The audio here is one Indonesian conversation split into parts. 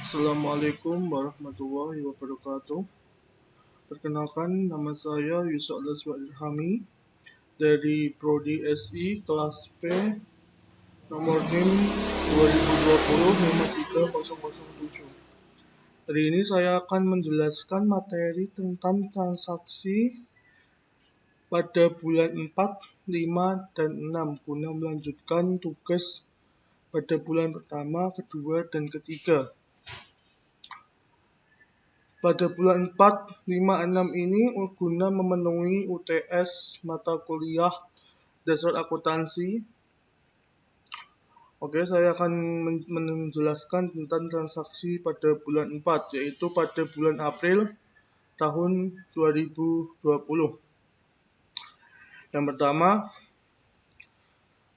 Assalamualaikum warahmatullahi wabarakatuh. Perkenalkan, nama saya Yusuf Al-Azwar-Ilhami dari Prodi SI kelas P nomor NIM 2020-53007. Hari ini saya akan menjelaskan materi tentang transaksi pada bulan 4, 5, dan 6 guna melanjutkan tugas pada bulan pertama, kedua, dan ketiga. Pada bulan 4, 5, 6 ini guna memenuhi UTS mata kuliah dasar akuntansi. Oke, saya akan menjelaskan tentang transaksi pada bulan 4, yaitu pada bulan April tahun 2020. Yang pertama,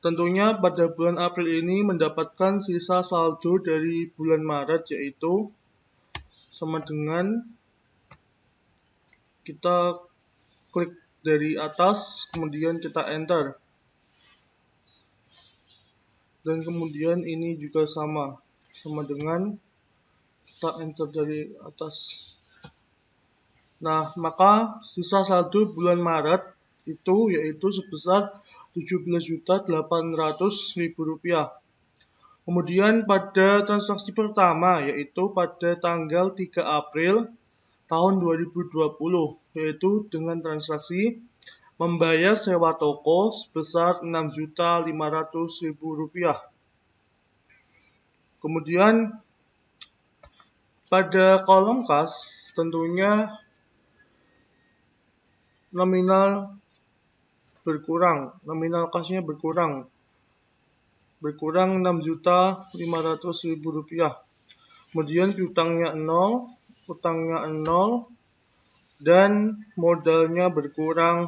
tentunya pada bulan April ini mendapatkan sisa saldo dari bulan Maret, yaitu sama dengan kita klik dari atas, kemudian kita enter. Dan kemudian ini juga sama dengan kita enter dari atas. Nah, maka sisa saldo bulan Maret itu yaitu sebesar Rp17.800.000. Kemudian pada transaksi pertama yaitu pada tanggal 3 April tahun 2020, yaitu dengan transaksi membayar sewa toko sebesar Rp6.500.000. Kemudian pada kolom kas tentunya nominal kasnya berkurang Rp6.500.000. Kemudian piutangnya 0, utangnya 0, dan modalnya berkurang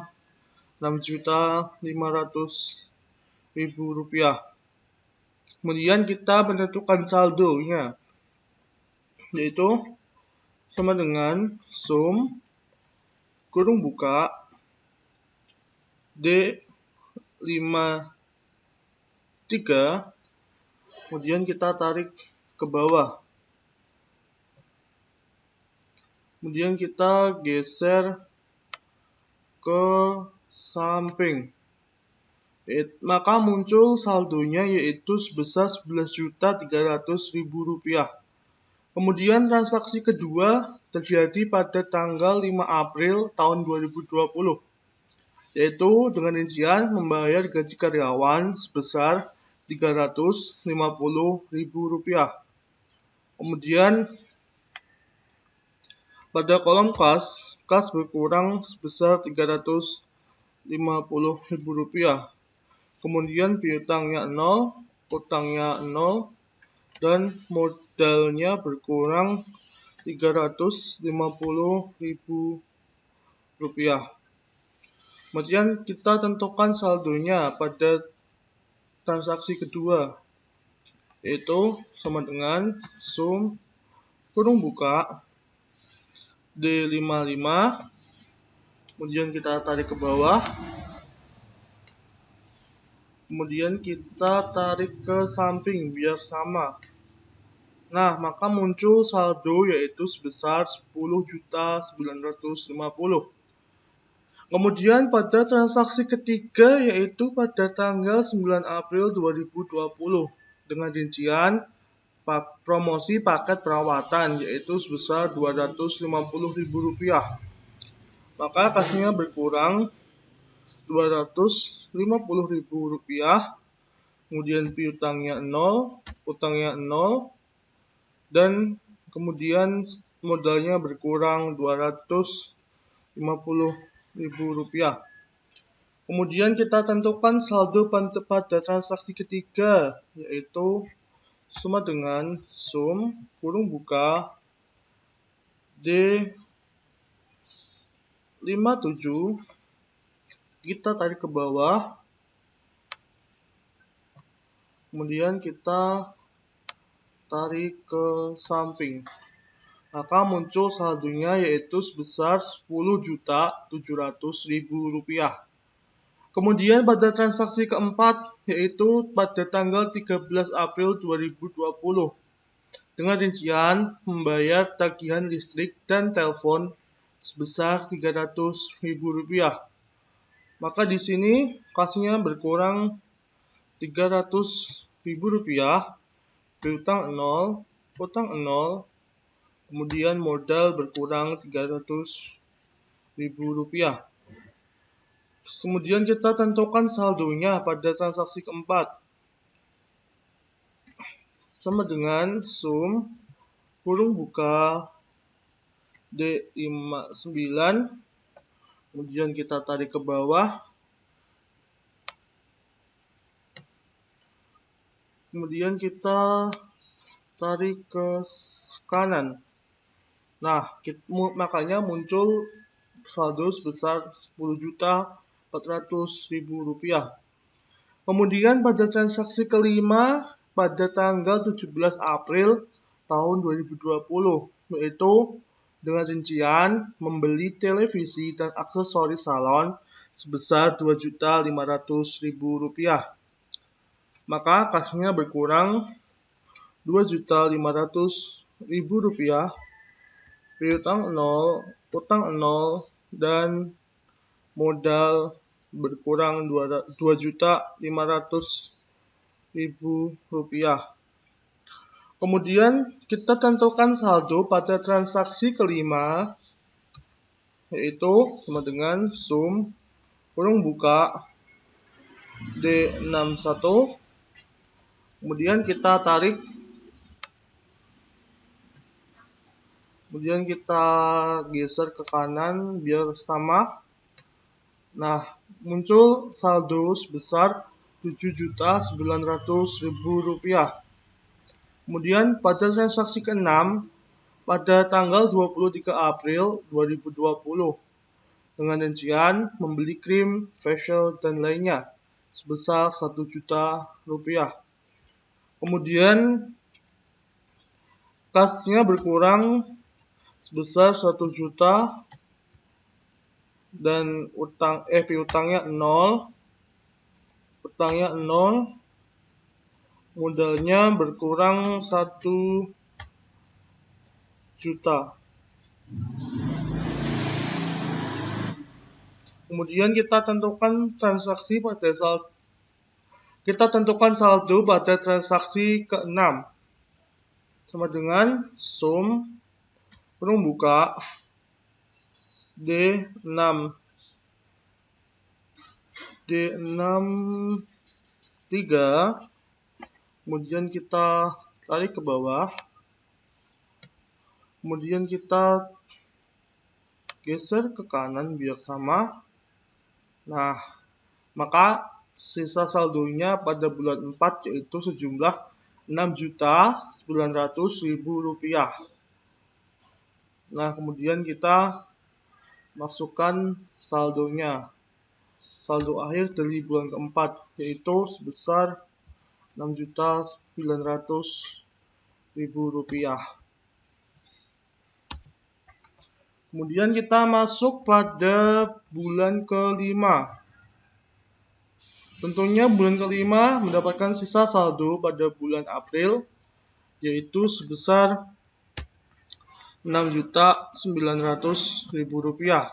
Rp6.500.000. Kemudian kita menentukan saldonya, yaitu sama dengan sum kurung buka D53, kemudian kita tarik ke bawah, kemudian kita geser ke samping, maka muncul saldonya yaitu sebesar Rp11.300.000. Kemudian transaksi kedua terjadi pada tanggal 5 April tahun 2020, yaitu dengan rincian membayar gaji karyawan sebesar Rp350.000. Kemudian pada kolom kas berkurang sebesar Rp350.000. Kemudian piutangnya 0, utangnya 0, dan modalnya berkurang Rp350.000. Kemudian kita tentukan saldonya pada transaksi kedua, yaitu sama dengan sum kurung buka D55, kemudian kita tarik ke bawah, kemudian kita tarik ke samping biar sama. Nah, maka muncul saldo yaitu sebesar Rp10.950.000. Kemudian pada transaksi ketiga yaitu pada tanggal 9 April 2020 dengan rincian promosi paket perawatan yaitu sebesar Rp250.000. Maka kasnya berkurang Rp250.000, kemudian piutangnya 0, utangnya 0, dan kemudian modalnya berkurang Rp250.000. Kemudian kita tentukan saldo pada transaksi ketiga, yaitu sama dengan sum kurung buka D57, kita tarik ke bawah, kemudian kita tarik ke samping, maka muncul saldonya yaitu sebesar Rp10.700.000. Kemudian pada transaksi keempat yaitu pada tanggal 13 April 2020 dengan rincian membayar tagihan listrik dan telepon sebesar Rp300.000. Maka di sini kasnya berkurang Rp300.000, piutang 0, utang 0, kemudian modal berkurang Rp300.000. Kemudian kita tentukan saldonya pada transaksi keempat, sama dengan sum kurung buka D59, kemudian kita tarik ke bawah, kemudian kita tarik ke kanan. Nah, makanya muncul saldo sebesar Rp10.400.000. Kemudian pada transaksi kelima pada tanggal 17 April tahun 2020, yaitu dengan rincian membeli televisi dan aksesoris salon sebesar Rp2.500.000. Maka kasnya berkurang Rp2.500.000, piutang 0, utang 0, dan modal berkurang Rp2.500.000. Kemudian kita tentukan saldo pada transaksi kelima, yaitu sama dengan sum kurung buka D61, kemudian kita tarik, kemudian kita geser ke kanan biar sama. Nah, muncul saldo sebesar Rp7.900.000. Kemudian pada transaksi ke-6 pada tanggal 23 April 2020 dengan rincian membeli krim, facial, dan lainnya sebesar Rp1.000.000. Kemudian kasnya berkurang sebesar 1 juta dan piutangnya 0, utangnya 0, modalnya berkurang 1 juta. Kemudian kita tentukan saldo pada transaksi ke-6, sama dengan sum kurung buka D63, kemudian kita tarik ke bawah, kemudian kita geser ke kanan biar sama. Nah, maka sisa saldonya pada bulan 4 yaitu sejumlah Rp6.900.000. Nah, kemudian kita masukkan saldonya, saldo akhir dari bulan keempat, yaitu sebesar Rp6.900.000. Kemudian kita masuk pada bulan kelima. Tentunya bulan kelima mendapatkan sisa saldo pada bulan April, yaitu sebesar Rp6.900.000.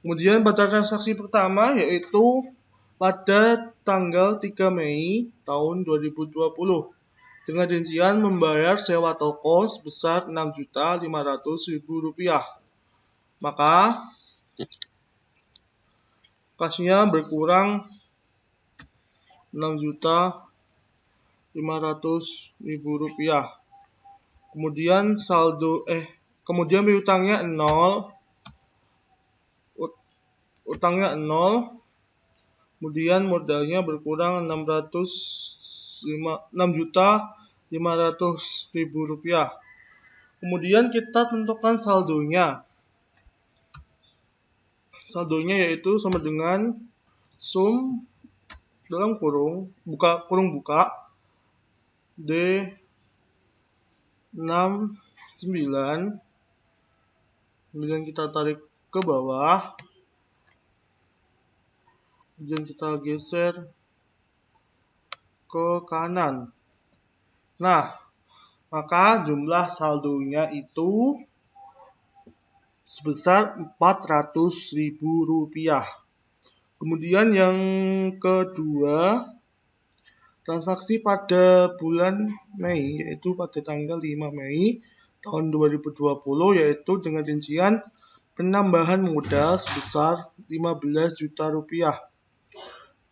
Kemudian pada transaksi pertama yaitu pada tanggal 3 Mei tahun 2020 dengan rincian membayar sewa toko sebesar Rp6.500.000. Maka kasnya berkurang Rp6.500.000. Kemudian piutangnya 0, utangnya 0, kemudian modalnya berkurang Rp6.500.000. Kemudian kita tentukan saldonya. Saldonya yaitu sama dengan sum dalam kurung buka D69, kemudian kita tarik ke bawah, Kemudian kita geser ke kanan. Nah, maka jumlah saldonya itu sebesar Rp400.000. Kemudian yang kedua, transaksi pada bulan Mei, yaitu pada tanggal 5 Mei tahun 2020, yaitu dengan rincian penambahan modal sebesar Rp15 juta.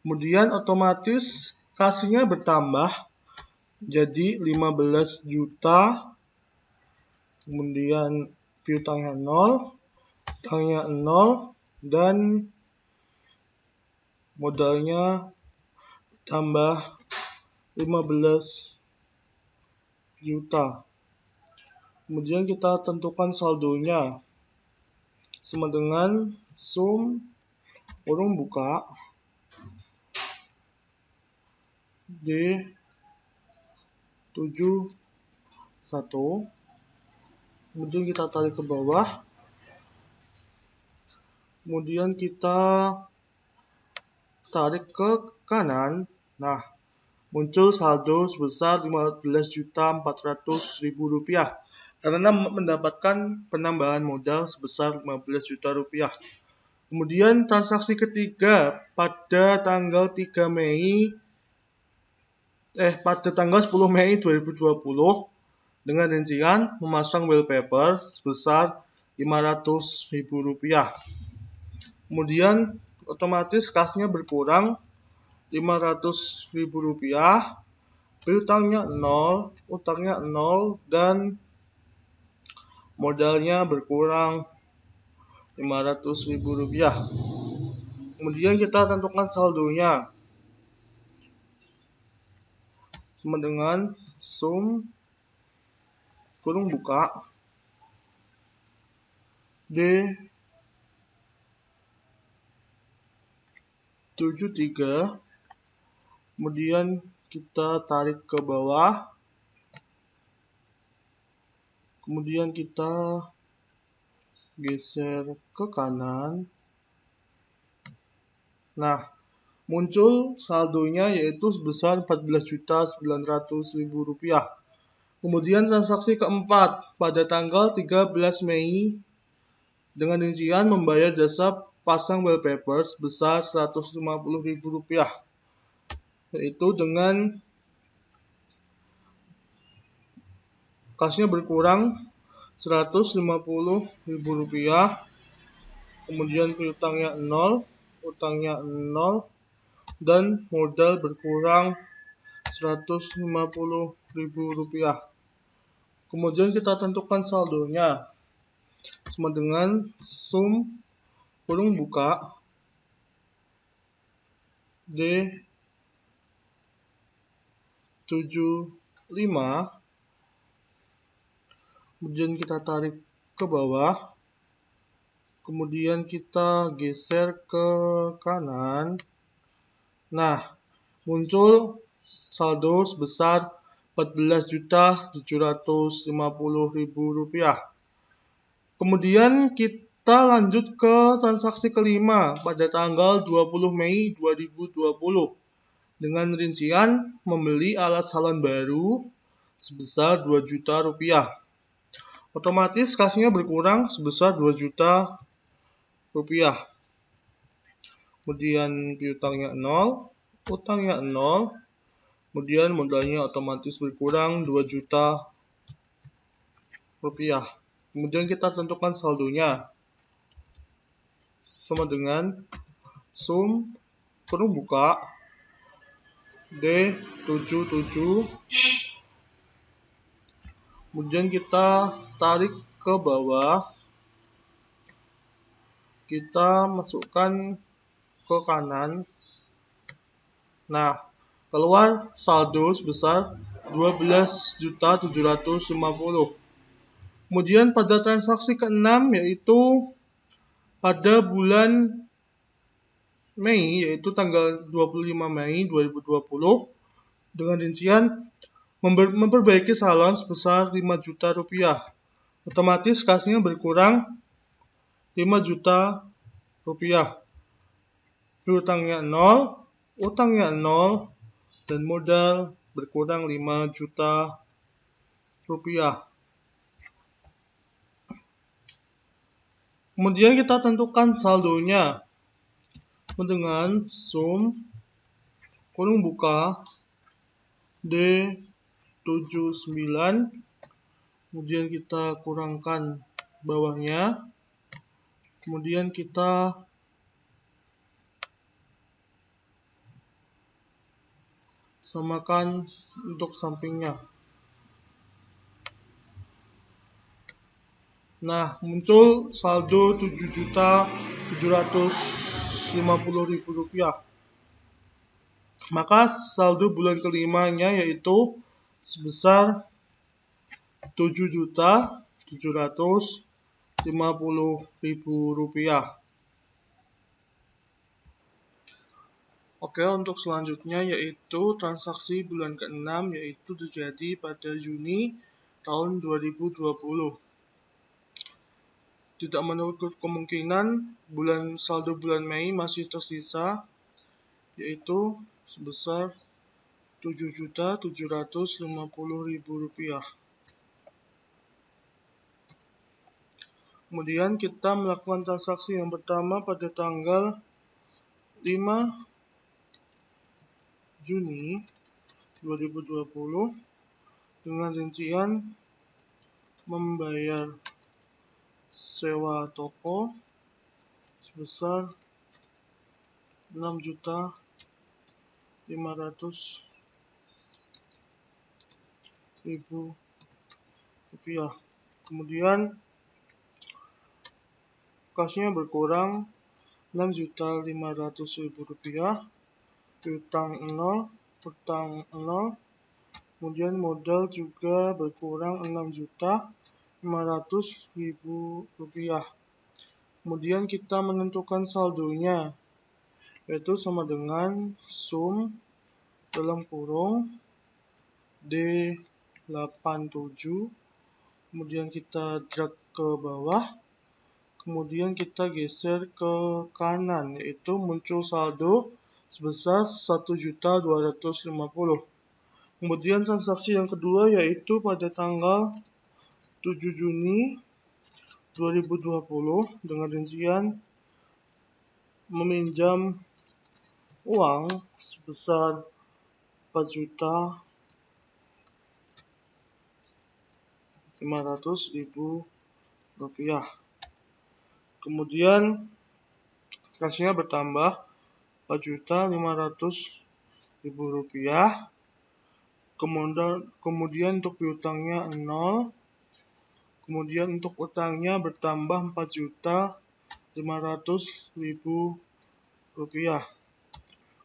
Kemudian otomatis kasnya bertambah jadi 15 juta. Kemudian piutangnya 0, utangnya 0, dan modalnya tambah 15 juta. Kemudian kita tentukan saldonya sama dengan sum kurung buka D71. Kemudian kita tarik ke bawah. Kemudian kita tarik ke kanan. Nah, muncul saldo sebesar Rp15.400.000 karena mendapatkan penambahan modal sebesar Rp15 juta. Kemudian transaksi ketiga pada tanggal 10 Mei 2020 dengan rincian memasang wallpaper sebesar Rp500.000. Kemudian otomatis kasnya berkurang Rp500.000, piutangnya 0, utangnya 0, dan modalnya berkurang Rp500.000. Kemudian kita tentukan saldonya sama dengan sum kurung buka D73. Kemudian kita tarik ke bawah. Kemudian kita geser ke kanan. Nah, muncul saldonya yaitu sebesar Rp14.900.000. Kemudian transaksi keempat pada tanggal 13 Mei dengan rincian membayar jasa pasang wallpaper sebesar Rp150.000, yaitu dengan kasnya berkurang Rp150.000, kemudian piutangnya 0, utangnya 0, dan modal berkurang Rp150.000. Kemudian kita tentukan saldonya sama dengan sum kurung buka D75. Kemudian kita tarik ke bawah. Kemudian kita geser ke kanan. Nah, muncul saldo sebesar Rp14.750.000. Kemudian kita lanjut ke transaksi kelima pada tanggal 20 Mei 2020 dengan rincian membeli alat salon baru sebesar Rp2 juta. Otomatis kasnya berkurang sebesar Rp2 juta. Kemudian piutangnya 0, utangnya 0, kemudian modalnya otomatis berkurang Rp2 juta. Kemudian kita tentukan saldonya sama dengan sum kurung buka D77. Kemudian kita tarik ke bawah. Kita masukkan ke kanan. Nah, keluar saldo sebesar Rp12.750.000. Kemudian pada transaksi ke-6 yaitu pada bulan Mei, yaitu tanggal 25 Mei 2020 dengan rincian memperbaiki salon sebesar Rp5 juta. Otomatis kasnya berkurang Rp5 juta. piutangnya 0, utangnya 0, dan modal berkurang 5 juta rupiah. Kemudian kita tentukan saldonya dengan sum kurung buka D79, kemudian kita kurangkan bawahnya, kemudian kita samakan untuk sampingnya. Nah, muncul saldo Rp7.750.000. Maka saldo bulan kelimanya yaitu sebesar Rp7.750.000. Oke, untuk selanjutnya yaitu transaksi bulan ke-6 yaitu terjadi pada Juni tahun 2020. Tidak menutup kemungkinan saldo bulan Mei masih tersisa yaitu sebesar Rp7.750.000. Kemudian kita melakukan transaksi yang pertama pada tanggal 5 Juni 2020 dengan rincian membayar sewa toko sebesar Rp6.500.000. Kemudian kasnya berkurang Rp6.500.000, piutang 0, utang 0, kemudian modal juga berkurang Rp6.500.000. Kemudian kita menentukan saldonya yaitu sama dengan sum dalam kurung D87, kemudian kita drag ke bawah, kemudian kita geser ke kanan yaitu muncul saldo sebesar Rp1.250.000. Kemudian transaksi yang kedua yaitu pada tanggal 7 Juni 2020 dengan rincian meminjam uang sebesar Rp4.500.000. Kemudian kasnya bertambah Rp4.500.000. Kemudian untuk piutangnya 0, kemudian untuk utangnya bertambah Rp4.500.000.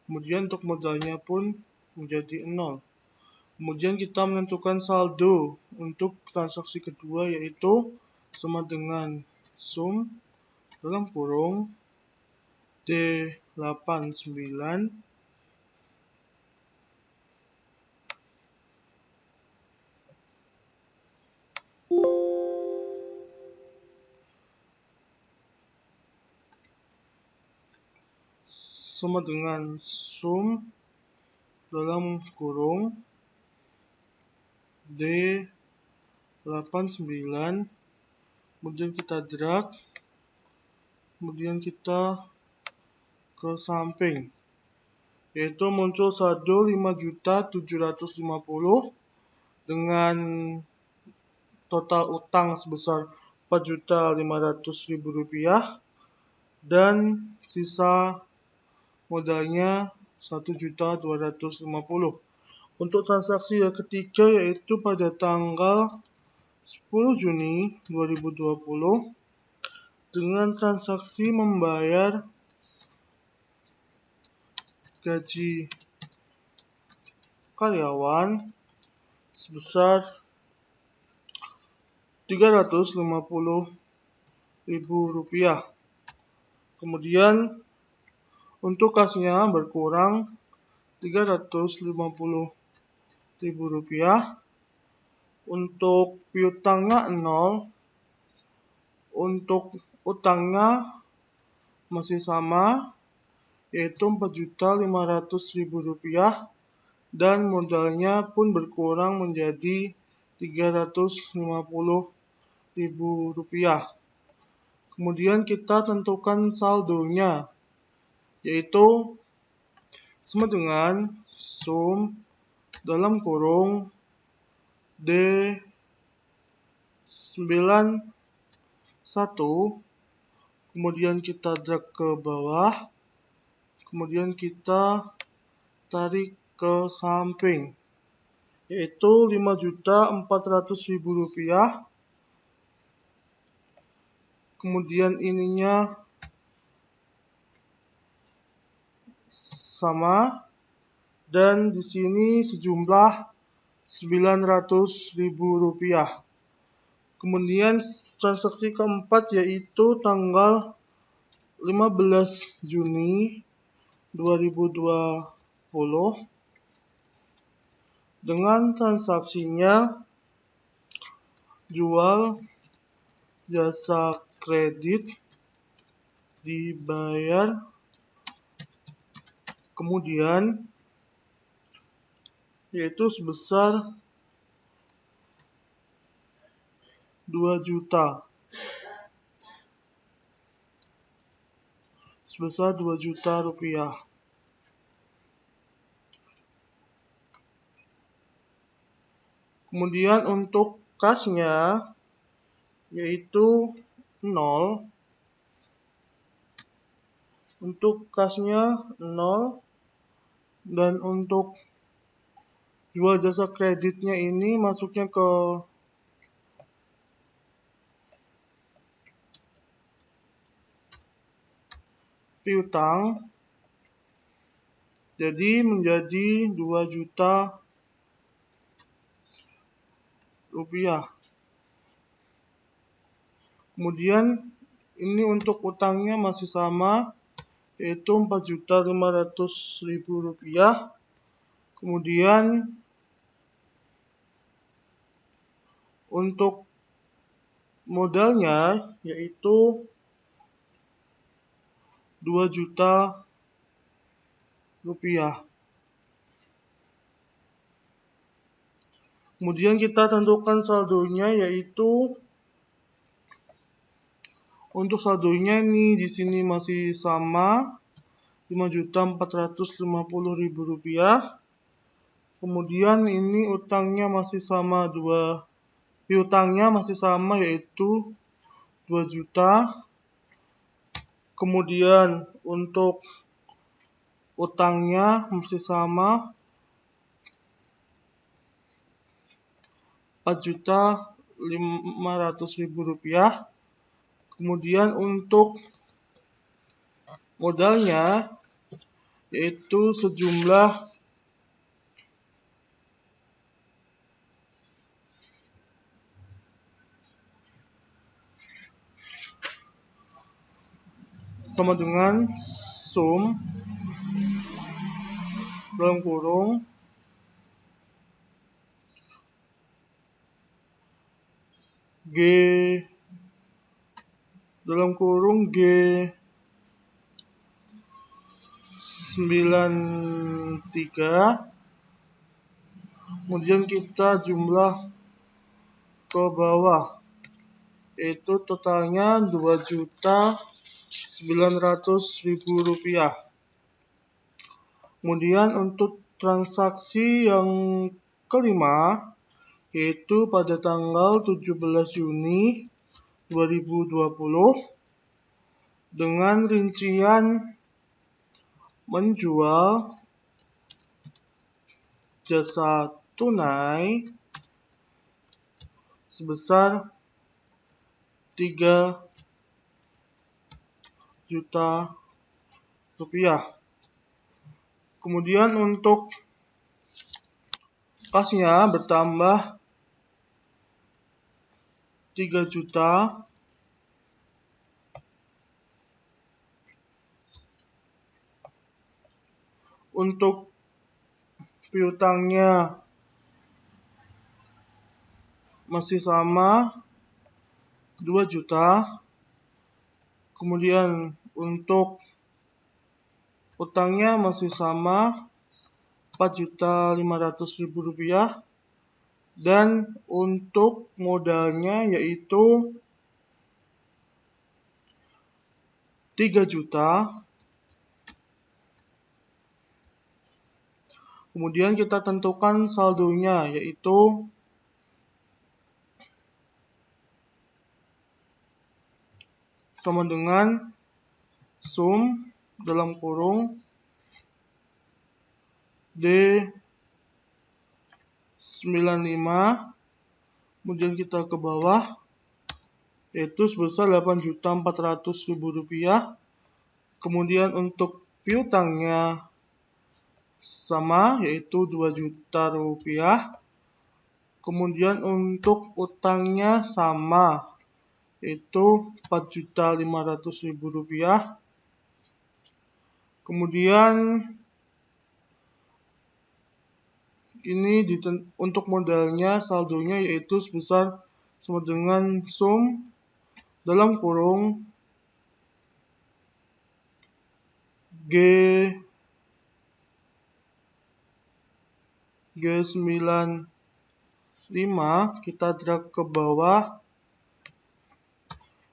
Kemudian untuk modalnya pun menjadi 0. Kemudian kita menentukan saldo untuk transaksi kedua yaitu sama dengan sum dalam kurung D89, sama dengan sum dalam kurung D89, kemudian kita drag, kemudian kita ke samping yaitu muncul saldo Rp5.750.000 dengan total utang sebesar Rp4.500.000 dan sisa modalnya Rp1.250.000. Untuk transaksi yang ketiga yaitu pada tanggal 10 Juni 2020 dengan transaksi membayar gaji karyawan sebesar Rp350.000. Kemudian untuk kasnya berkurang Rp350.000. Untuk piutangnya 0, untuk utangnya masih sama yaitu Rp4.500.000, dan modalnya pun berkurang menjadi Rp350.000. Kemudian kita tentukan saldonya, yaitu sama dengan sum dalam kurung D91, kemudian kita drag ke bawah, kemudian kita tarik ke samping, yaitu Rp5.400.000. Kemudian ininya sama, dan di sini sejumlah Rp900.000. Kemudian transaksi keempat yaitu tanggal 15 Juni 2020 dengan transaksinya jual jasa kredit dibayar, kemudian yaitu sebesar 2 juta. Sebesar Rp2 juta. Kemudian untuk kasnya yaitu 0. Untuk kasnya 0, dan untuk jual jasa kreditnya ini masuknya ke piutang, jadi menjadi Rp2 juta. Kemudian ini untuk utangnya masih sama, yaitu Rp4.500.000. Kemudian untuk modalnya yaitu Rp2 juta. Kemudian kita tentukan saldonya, yaitu untuk saldonya ini di sini masih sama, Rp5.450.000. Kemudian ini utangnya masih sama, piutangnya masih sama, yaitu 2 juta. Kemudian untuk utangnya masih sama, Rp4.500.000. Kemudian untuk modalnya yaitu sejumlah sama dengan sum dalam kurung G dalam kurung G93. Kemudian kita jumlah ke bawah, yaitu totalnya Rp2.900.000. Kemudian untuk transaksi yang kelima yaitu pada tanggal 17 Juni 2020 dengan rincian menjual jasa tunai sebesar Rp3 juta. Kemudian untuk kasnya bertambah 3 juta. Untuk piutangnya masih sama, 2 juta. Kemudian untuk utangnya masih sama, Rp4.500.000, dan untuk modalnya yaitu 3 juta. Kemudian kita tentukan saldonya yaitu sama dengan sum dalam kurung D95, kemudian kita ke bawah yaitu sebesar Rp8.400.000. Kemudian untuk piutangnya sama yaitu Rp2 juta. Kemudian untuk utangnya sama yaitu Rp4.500.000. Kemudian ini untuk modalnya saldonya yaitu sebesar sama dengan sum dalam kurung G95, kita drag ke bawah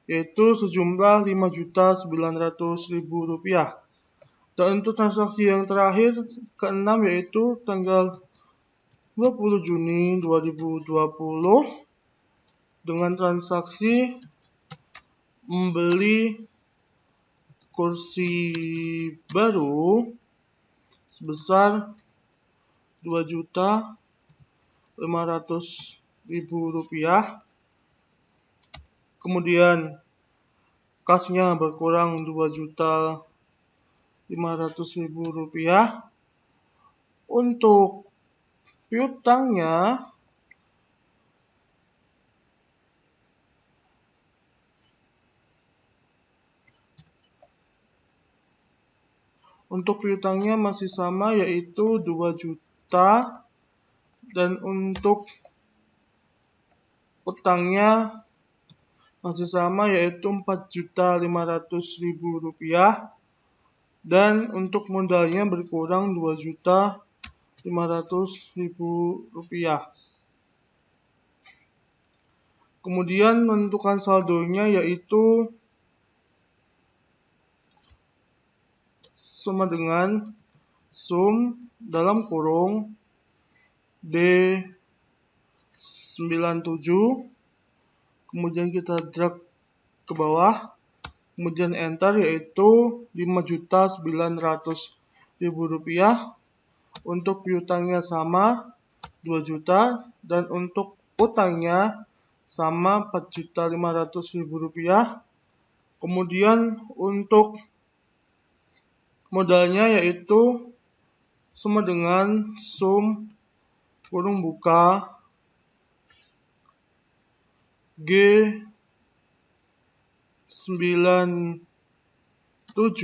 yaitu sejumlah Rp5.900.000. Dan untuk transaksi yang terakhir ke-6 yaitu tanggal 20 Juni 2020 dengan transaksi membeli kursi baru sebesar Rp2.500.000. Kemudian kasnya berkurang Rp2.500.000. Untuk piutangnya masih sama yaitu 2 juta, dan untuk utangnya masih sama yaitu Rp4.500.000, dan untuk modalnya berkurang Rp2.500.000. Kemudian menentukan saldonya yaitu sama dengan sum dalam kurung D97, kemudian kita drag ke bawah, kemudian enter yaitu Rp5.900.000. Untuk piutangnya sama 2 juta, dan untuk utangnya sama Rp4.500.000. Kemudian untuk modalnya yaitu sama dengan sum kurung buka G97,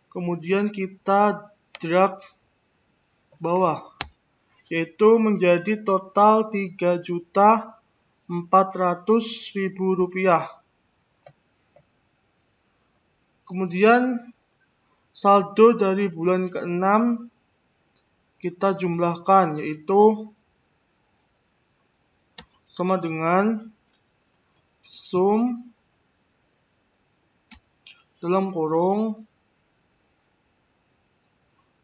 kemudian kita drag bawah yaitu menjadi total Rp3.400.000. Kemudian saldo dari bulan ke-6 kita jumlahkan yaitu sama dengan sum dalam kurung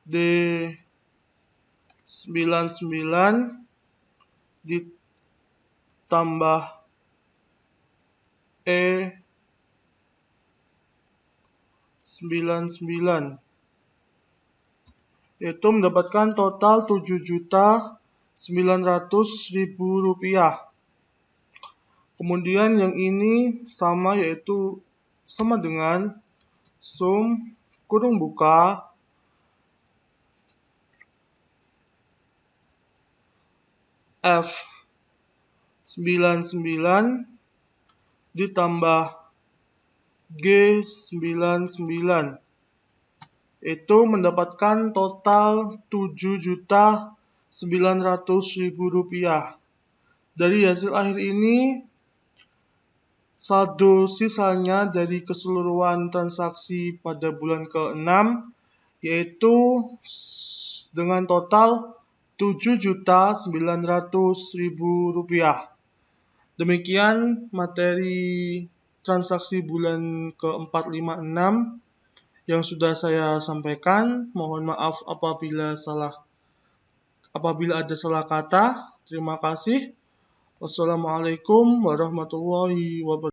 D99 ditambah E99, yaitu mendapatkan total Rp7.900.000. Kemudian yang ini sama yaitu sama dengan sum kurung buka F99 ditambah G99, itu mendapatkan total Rp7.900.000. Dari hasil akhir ini saldo sisanya dari keseluruhan transaksi pada bulan ke-6 yaitu dengan total Rp7.900.000. Demikian materi transaksi bulan ke-4, 5, 6 yang sudah saya sampaikan. Mohon maaf apabila ada salah kata. Terima kasih. Wassalamualaikum warahmatullahi wabarakatuh.